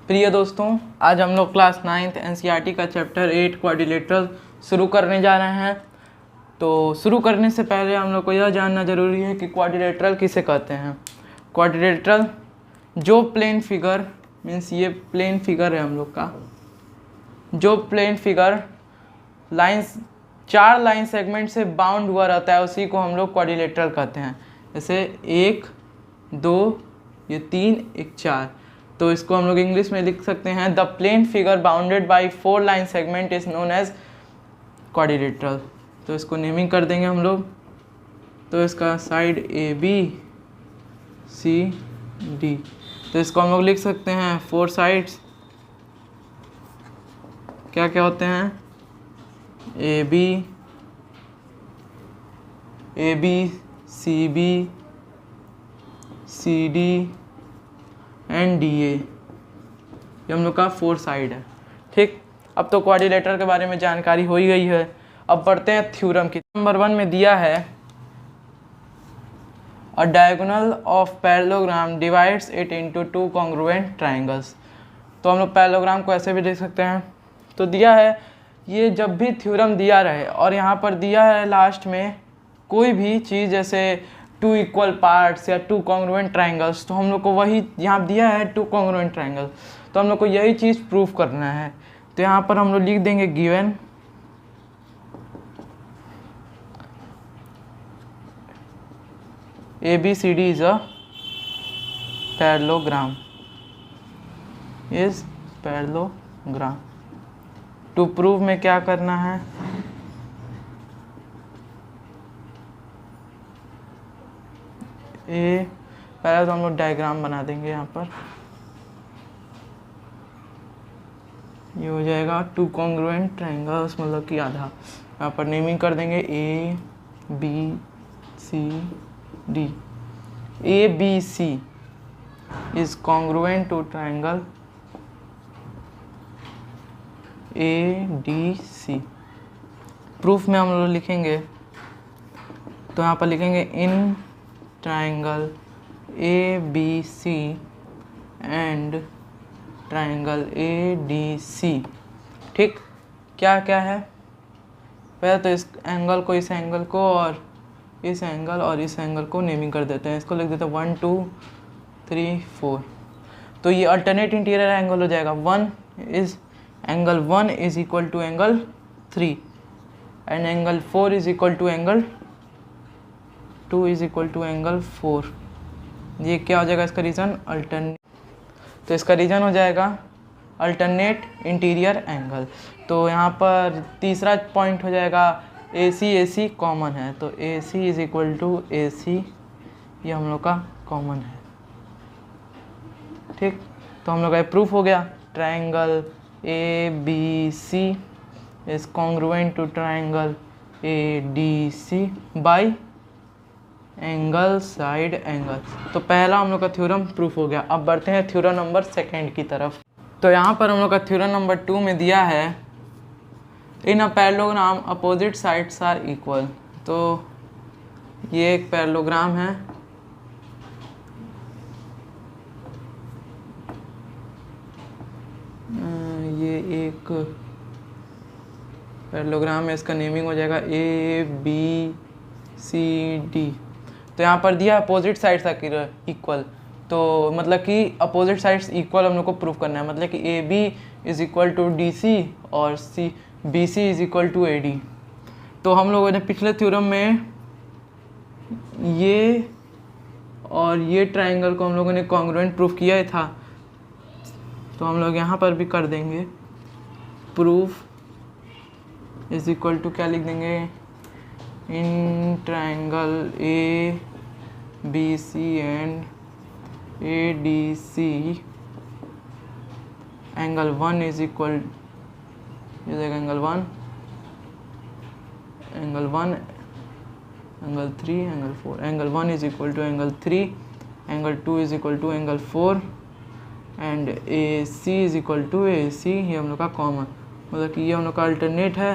प्रिय दोस्तों, आज हम लोग क्लास 9th एनसीईआरटी का चैप्टर 8 क्वाड्रिलेटरल शुरू करने जा रहे हैं। तो शुरू करने से पहले हम लोग को यह जानना ज़रूरी है कि क्वाड्रिलेटरल किसे कहते हैं। क्वाड्रिलेटरल जो प्लेन फिगर मीन्स ये प्लेन फिगर है हम लोग का, जो plane figure lines 4 line segment से बाउंड हुआ रहता है उसी को हम लोग क्वाड्रिलेटरल कहते हैं। जैसे 1 2 ये 3 1 4, तो इसको हम लोग इंग्लिश में लिख सकते हैं the plane figure bounded by 4 line segment is known as quadrilateral. तो इसको नेमिंग कर देंगे हम लोग। तो इसका side A B C D, तो इसको हम लोग लिख सकते हैं 4 साइड्स क्या क्या होते हैं, A B C B C D and D A, ये हम लोग का 4 साइड है। ठीक, अब तो क्वाड्रिलेटरल के बारे में जानकारी हो ही गई है। अब बढ़ते हैं थ्योरम की। नंबर 1 में दिया है अ diagonal of parallelogram divides it into 2 congruent triangles. तो हम लोग पैरेललोग्राम को ऐसे भी देख सकते हैं। तो दिया है, ये जब भी थ्योरम दिया रहे और यहाँ पर दिया है लास्ट में कोई भी चीज़ जैसे 2 इक्वल पार्ट्स या 2 कॉन्ग्रुएंट ट्रायंगल्स, तो हम लोग को वही यहाँ दिया है 2 कॉन्ग्रुएंट ट्रायंगल, तो हम लोग को यही चीज़ प्रूफ करना है। तो यहाँ पर हम लोग लिख देंगे given ABCD is a parallelogram, is parallelogram। To prove में क्या करना है, पहले तो हम लोग डायग्राम बना देंगे। यहाँ पर ये हो जाएगा 2 कॉन्ग्रुएंट ट्रायंगल्स, मतलब कि आधा। यहाँ पर नेमिंग कर देंगे A B C D. A B C is congruent to triangle A D C. Proof में हम लोग लिखेंगे, तो यहाँ पर लिखेंगे in triangle A B C and triangle A D C. ठीक, क्या क्या है, पहले तो इस एंगल को, इस एंगल को और इस एंगल और इस एंगल को नेमिंग कर देते हैं। इसको लिख देते हैं 1 2 3 4। तो ये अल्टरनेट इंटीरियर एंगल हो जाएगा। Angle 1 is equal to angle 3 and angle 4 is equal to angle 2 is equal to angle 4। ये क्या हो जाएगा इसका रीज़न, अल्टरनेट। तो इसका रीज़न हो जाएगा अल्टरनेट इंटीरियर एंगल। तो यहाँ पर तीसरा पॉइंट हो जाएगा AC कॉमन है, तो AC is equal to AC, ये हम लोग का कॉमन है। ठीक, तो हम लोग का प्रूफ हो गया। Triangle ABC is congruent to triangle ADC by angle side angle. तो पहला हम लोग का थ्योरम प्रूफ हो गया। अब बढ़ते हैं थ्योरम नंबर 2 की तरफ। तो यहाँ पर हम लोग का थ्योरम नंबर 2 में दिया है in a parallelogram opposite sides are equal. तो ये एक पैरेललोग्राम है, ये एक पैरेललोग्राम है, इसका नेमिंग हो जाएगा ABCD। तो यहाँ पर दिया अपोजिट साइड्स आर इक्वल, तो मतलब कि अपोजिट साइड्स इक्वल हम लोग को प्रूफ करना है। मतलब कि AB is equal to DC और BC is equal to AD। तो हम लोगों ने पिछले थ्योरम में ये और ये ट्रायंगल को हम लोगों ने कॉन्ग्रुएंट प्रूफ किया ही था, तो हम लोग यहाँ पर भी कर देंगे प्रूफ इज इक्वल टू क्या लिख देंगे, in triangle ABC and ADC angle 1 is equal, ये देगा angle 1, angle 1, angle 3, angle 4। Angle 1 is equal to angle 3, angle 2 is equal to angle 4 and AC is equal to AC। ये हम लोग का common, मतलब कि ये हम लोग का अल्टरनेट है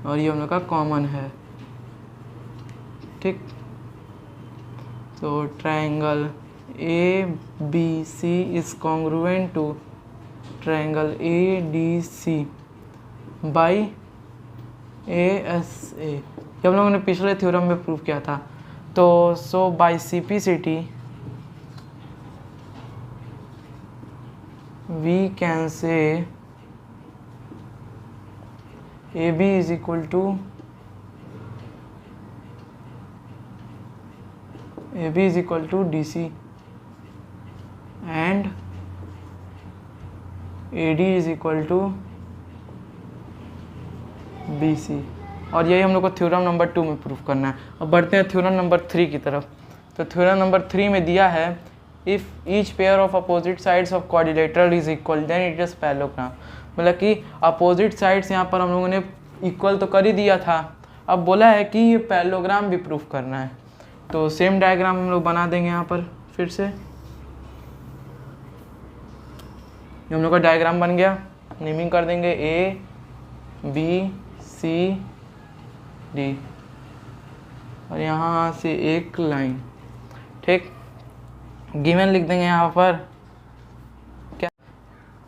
और ये हम लोग का कॉमन है। ठीक। तो triangle A B C is congruent to triangle A D C by A S A, ये हम लोगों ने पिछले थ्योरम में प्रूव किया था। तो so by simplicity we can say A B is equal to D C and A D is equal to B C, और यही हम लोग को थ्योरम नंबर 2 में प्रूफ करना है। अब बढ़ते हैं थ्योरम नंबर 3 की तरफ। तो थ्योरम नंबर 3 में दिया है if each pair of opposite sides of quadrilateral is equal then it is parallelogram. मतलब कि अपोजिट साइड्स यहाँ पर हम लोगों ने इक्वल तो कर ही दिया था, अब बोला है कि ये पैरेललोग्राम भी प्रूफ करना है। तो सेम डायग्राम हम लोग बना देंगे यहाँ पर फिर से। हम लोग का डायग्राम बन गया, नेमिंग कर देंगे ए बी सी डी और यहाँ से एक लाइन, ठीक। गिवन लिख देंगे यहाँ पर क्या,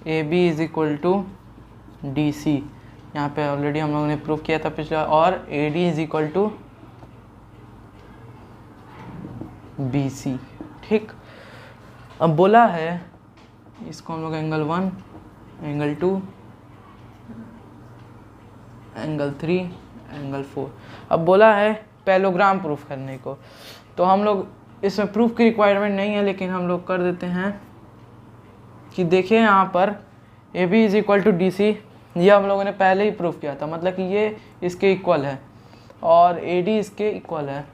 A B is equal to D C, यहाँ पे ऑलरेडी हम लोगों ने प्रूफ किया था पिछला, और A D is equal to B C, ठीक। अब बोला है इसको हम लोग एंगल 1, एंगल 2, एंगल 3, एंगल 4। अब बोला है पैरेललोग्राम प्रूफ करने को, तो हम लोग इसमें प्रूफ की रिक्वायरमेंट नहीं है, लेकिन हम लोग कर देते हैं कि देखिए यहाँ पर A B is equal to D C, ये हम लोगों ने पहले ही प्रूफ किया था, मतलब कि ये इसके इक्वल है और ए डी इसके इक्वल है,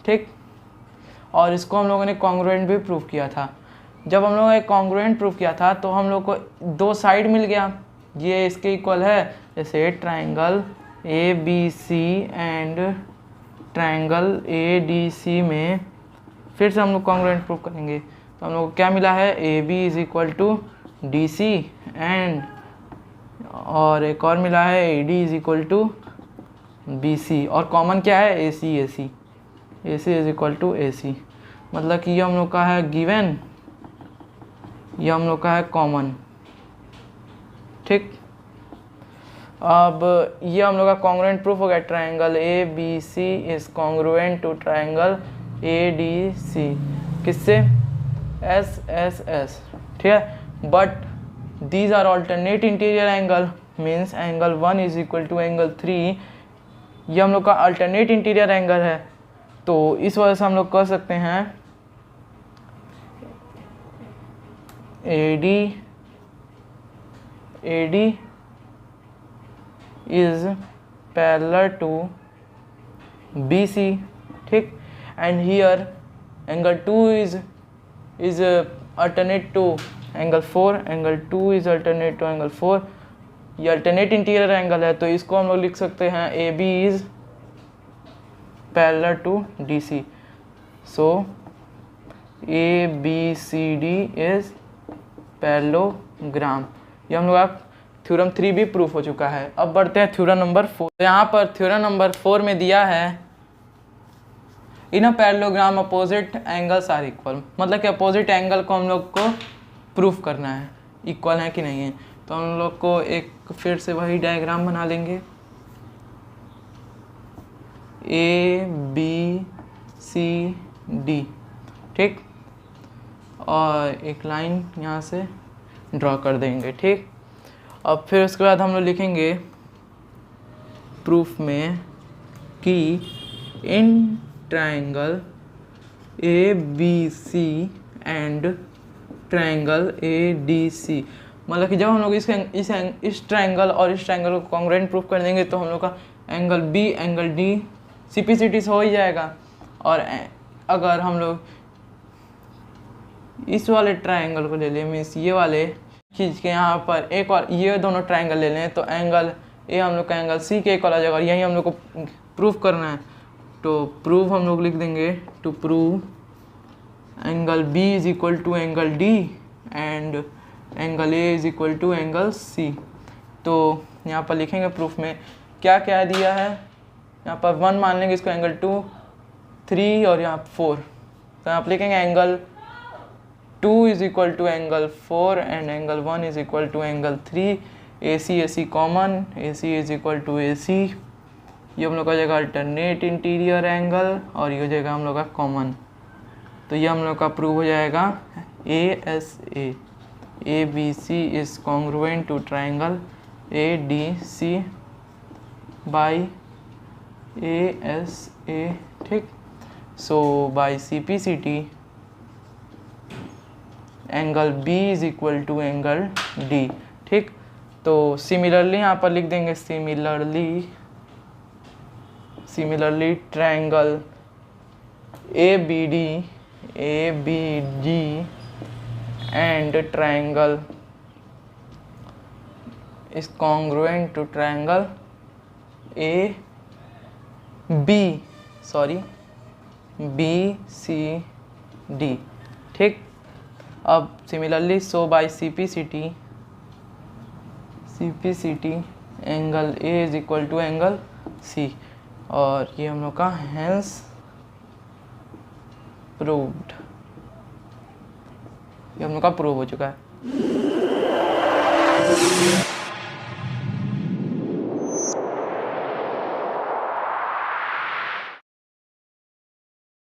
ठीक। और इसको हम लोगों ने कॉन्ग्रुएंट भी प्रूफ किया था। जब हम लोगों ने कॉन्ग्रुएंट प्रूफ किया था तो हम लोग को दो साइड मिल गया, ये इसके इक्वल है, जैसे triangle A B C and triangle A D C में फिर से हम लोग कॉन्ग्रुएंट प्रूफ करेंगे। तो हम लोग को क्या मिला है, A B is equal to D C and, और एक और मिला है A D is equal to B C, और कॉमन क्या है, A C A C is equal to A C. मतलब कि ये हम लोग का है गिवन, ये हम लोग का है कॉमन, ठीक। अब ये हम लोग का कॉन्ग्रुएंट प्रूफ हो गया, triangle A B C is congruent to triangle A D C, किससे, एस एस एस, ठीक है। But these are alternate interior angle, means angle 1 is equal to angle 3, ये हम लोग का अल्टरनेट इंटीरियर एंगल है। तो इस वजह से हम लोग कर सकते हैं A D is parallel to B C, ठीक। And here angle 2 is alternate to angle 4, angle 2 is alternate to angle 4, ये अल्टरनेट इंटीरियर एंगल है। तो इसको हम लोग लिख सकते हैं A B is parallel to D C, so A B C D is parallelogram. ये हम लोग का थ्योरम 3 भी प्रूफ हो चुका है। अब बढ़ते हैं थ्योरम नंबर 4। यहाँ पर थ्योरम नंबर 4 में दिया है in a parallelogram opposite angles are equal, मतलब कि अपोजिट एंगल को हम लोग को प्रूफ करना है इक्वल है कि नहीं है। तो हम लोग को एक फिर से वही डायग्राम बना लेंगे, ए बी सी डी, ठीक। और एक लाइन यहाँ से ड्रॉ कर देंगे, ठीक। अब फिर उसके बाद हम लोग लिखेंगे प्रूफ में कि in triangle A B C and triangle A D C, मतलब कि जब हम लोग इस ट्रायंगल और इस ट्रायंगल को कॉन्ग्रुएंट प्रूफ कर देंगे तो हम लोग का एंगल बी एंगल डी सिपिसिटी से हो ही जाएगा। और अगर हम लोग इस वाले ट्रायंगल को ले लें, मीन्स ये वाले खींच के यहाँ पर एक और ये दोनों ट्रायंगल ले लें, तो एंगल ए हम लोग का एंगल सी के इक्वल आ जाएगा, और यही हम लोग को प्रूफ करना है। तो प्रूफ हम लोग लिख देंगे, to prove angle B is equal to angle D and angle A is equal to angle C. तो यहाँ पर लिखेंगे प्रूफ में क्या क्या दिया है, यहाँ पर 1 मान लेंगे इसको एंगल 2, 3 और यहाँ 4, तो यहाँ पर लिखेंगे angle 2 is equal to angle 4 and angle 1 is equal to angle 3। AC common, AC is equal to AC। ये हम लोग का हो जाएगा अल्टरनेट इंटीरियर एंगल और ये हो जाएगा हम लोग का कॉमन। तो ये हम लोग का प्रूव हो जाएगा ASA, ABC is congruent to triangle ADC by ASA, ठीक। So by CPCT angle B is equal to angle D, ठीक। तो सिमिलरली यहाँ पर लिख देंगे similarly triangle ABD and triangle is congruent to triangle BCD, ठीक। अब similarly so by CPCT angle A is equal to angle C, और ये हम लोग का हेंस प्रूव्ड, ये हम लोग का प्रूव हो चुका है।